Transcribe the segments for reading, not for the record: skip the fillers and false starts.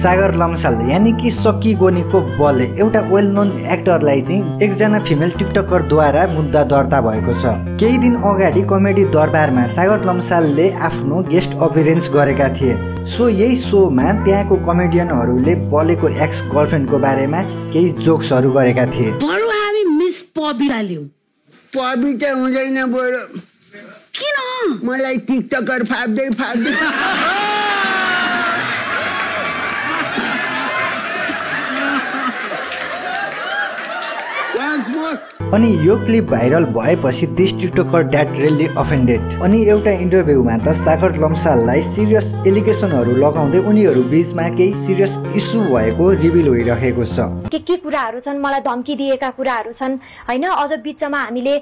सागर लम्साल यानी कि सक्की गोनीको बलले एउटा वेल नोन एक्टरलाई चाहिँ एकजना फिमेल टिकटकरद्वारा मुद्दा दर्ता भएको छ। केही दिन अगाडि कमेडी दरबारमा सागर लम्सालले आफ्नो गेस्ट अपियरेन्स गरेका थिए। सो यही शोमा त्यहाँको कमेडियनहरूले बलेको एक्स गर्लफ्रेन्डको बारेमा केही जोक्सहरू गरेका थिए। बरु हामी मिस पबिता लियौँ। पबिता हुँदैन बरु। किन? मलाई टिकटकर फाप्दै अनि यो क्लिप भाइरल भएपछि this TikToker that really offended. अनि एउटा इन्टरभ्यूमा त सागर लम्साललाई सिरियस एलिगेसनहरू लगाउँदै उनीहरू बीचमा केही सिरियस इस्यु भएको रिभिल भइरहेको छ। के कुराहरू छन्, मलाई धम्की दिएका कुराहरू छन् हैन। अझ बिचमा हामीले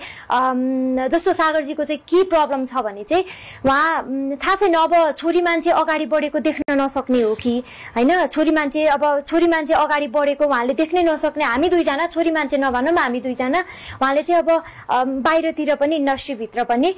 जस्तो सागरजीको चाहिँ के प्रब्लम छ भने चाहिँ उहाँ थाहा छैन अब छोरी मान्छे अगाडि बढेको देख्न नसक्ने हो कि हैन। छोरी मान्छे अगाडि बढेको उहाँले देख्नै नसक्ने। हामी दुईजना छोरी मान्छे नभनौँ, हामी दुईजना उहाँले चाहिँ अब बाहिरतिर पनि इन्डस्ट्रीभित्र पनि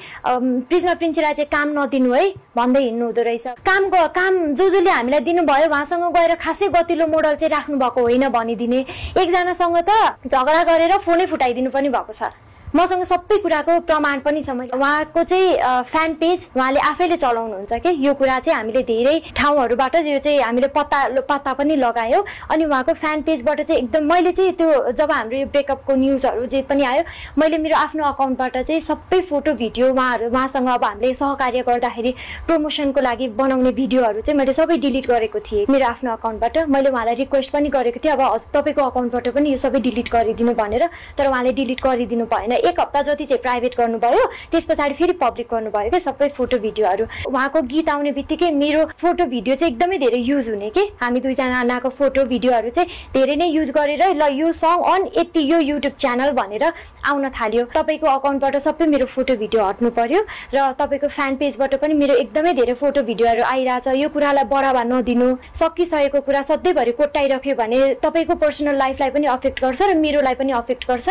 प्रिज्मा प्रिन्सीलाई चाहिँ काम नदिनु है भन्दै हिँड्नु हुँदो रहेछ। काम जसले हामीलाई दिनुभयो उहाँसँग गएर खासै गतिलो मोडल चाहिँ राख्नु भएको होइन भनिदिने। एकजनासँग त झगडा गरेर फोनै फुटाइदिनु पनि भएको छ। मसँग सबै कुराको प्रमाण पनि छ। उहाँको चाहिँ फ्यान पेज उहाँले आफैले चलाउनुहुन्छ के यो कुरा चाहिँ हामीले धेरै ठाउँहरूबाट यो चाहिँ हामीले पत्ता पनि लगायौँ। अनि उहाँको फ्यान पेजबाट चाहिँ एकदम मैले चाहिँ त्यो जब हाम्रो यो ब्रेकअपको न्युजहरू जे पनि आयो मैले मेरो आफ्नो अकाउन्टबाट चाहिँ सबै फोटो भिडियो उहाँसँग अब हामीले सहकार्य गर्दाखेरि प्रमोसनको लागि बनाउने भिडियोहरू चाहिँ मैले सबै डिलिट गरेको थिएँ मेरो आफ्नो अकाउन्टबाट। मैले उहाँलाई रिक्वेस्ट पनि गरेको थिएँ अब तपाईँको अकाउन्टबाट पनि यो सबै डिलिट गरिदिनु भनेर, तर उहाँले डिलिट गरिदिनु भएन। एक हप्ता जति चाहिँ प्राइभेट गर्नुभयो, त्यस पछाडि फेरि पब्लिक गर्नुभयो क्या सबै फोटो भिडियोहरू। उहाँको गीत आउने बित्तिकै मेरो फोटो भिडियो चाहिँ एकदमै धेरै युज हुने कि हामी दुईजनाको फोटो भिडियोहरू चाहिँ धेरै नै युज गरेर ल यो सङ अन यति यो युट्युब च्यानल भनेर आउन थाल्यो। तपाईँको अकाउन्टबाट सबै मेरो फोटो भिडियो हट्नु पर्यो र तपाईँको फ्यान पेजबाट पनि मेरो एकदमै धेरै फोटो भिडियोहरू आइरहेछ। यो कुरालाई बढावा नदिनु, सकिसकेको कुरा सधैँभरि कोट्टाइराख्यो भने तपाईँको पर्सनल लाइफलाई पनि अफेक्ट गर्छ र मेरोलाई पनि अफेक्ट गर्छ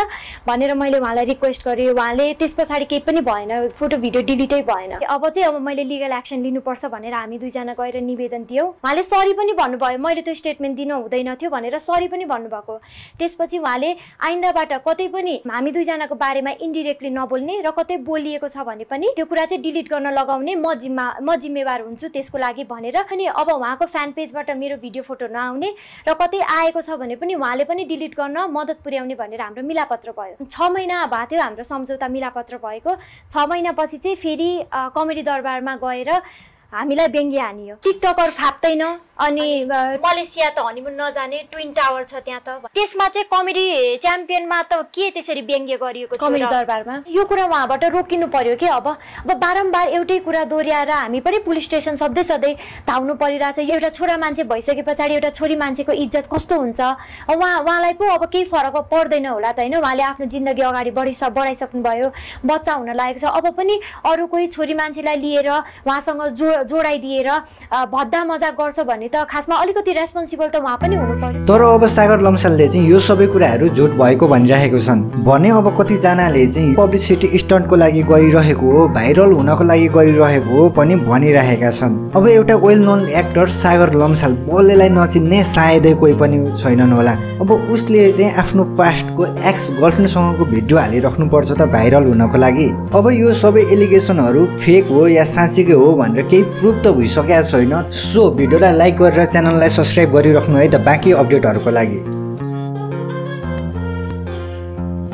भनेर मैले उहाँलाई रिक्वेस्ट गरेँ। उहाँले त्यस पछाडि केही पनि भएन, फोटो भिडियो डिलिटै भएन। अब मैले लिगल एक्सन लिनुपर्छ भनेर हामी दुईजना गएर निवेदन दियौँ। उहाँले सरी पनि भन्नुभयो, मैले त्यो स्टेटमेन्ट दिन हुँदैन थियो भनेर सरी पनि भन्नुभएको। त्यसपछि उहाँले आइन्दाबाट कतै पनि हामी दुईजनाको बारेमा इन्डिरेक्टली नबोल्ने र कतै बोलिएको छ भने पनि त्यो कुरा चाहिँ डिलिट गर्न लगाउने म जिम्मेवार हुन्छु त्यसको लागि भनेर। अनि अब उहाँको फ्यान पेजबाट मेरो भिडियो फोटो नआउने र कतै आएको छ भने पनि उहाँले पनि डिलिट गर्न मद्दत पुर्याउने भनेर हाम्रो मिलापत्र भयो। 6 महिना भएको थियो हाम्रो सम्झौता मिलापत्र भएको। 6 महिनापछि चाहिँ फेरि कमेडी दरबारमा गएर हामीलाई व्यङ्ग्य हानियो। टिकटकर फाप्दैन अनि मलेसिया त हनीमुन नजाने ट्विन टावर छ त्यहाँ त। त्यसमा चाहिँ कमेडी च्याम्पियनमा त के त्यसरी व्यङ्ग्य गरिएको कमेडी दरबारमा यो कुरा उहाँबाट रोकिनु पर्यो कि। अब बारम्बार एउटै कुरा दोहोऱ्याएर हामी पनि पुलिस स्टेसन सधैँ धाउनु परिरहेछ। एउटा छोरा मान्छे भइसके पछाडि एउटा छोरी मान्छेको इज्जत कस्तो हुन्छ उहाँलाई पो अब केही फरक पर्दैन होला त होइन। उहाँले आफ्नो जिन्दगी अगाडि बढाइसक्नु भयो, बच्चा हुन लागेको छ। अब पनि अरू कोही छोरी मान्छेलाई लिएर उहाँसँग जोडाइदिएर भद्दा मजाक गर्छ भने त खासमा अलिकति रेस्पोन्सिबल त उहाँ पनि हुनु पर्यो। तर अब सागर लम्सालले चाहिँ यो सबै कुराहरू झुट भएको भनिरहेको छन् भने अब कतिजनाले चाहिँ पब्लिसिटी स्टन्टको लागि गरिरहेको हो, भाइरल हुनको लागि गरिरहेको हो पनि भनिरहेका छन्। अब एउटा वेल नोन एक्टर सागर लम्साल बल्लेलाई नचिन्ने सायदै कोही पनि छैनन् होला। अब उसले चाहिँ आफ्नो पास्टको एक्स गर्लफ्रेन्डसँगको भिडियो हालिराख्नु पर्छ त भाइरल हुनको लागि। अब यो सबै एलिगेसनहरू फेक हो या साँच्चीकै हो भनेर केही प्रुफ त भइसकेको छैन। सो भिडियोलाई लाइक गरेर च्यानललाई सब्स्क्राइब गरिराख्नु है त बाँकी अपडेटहरूको लागि।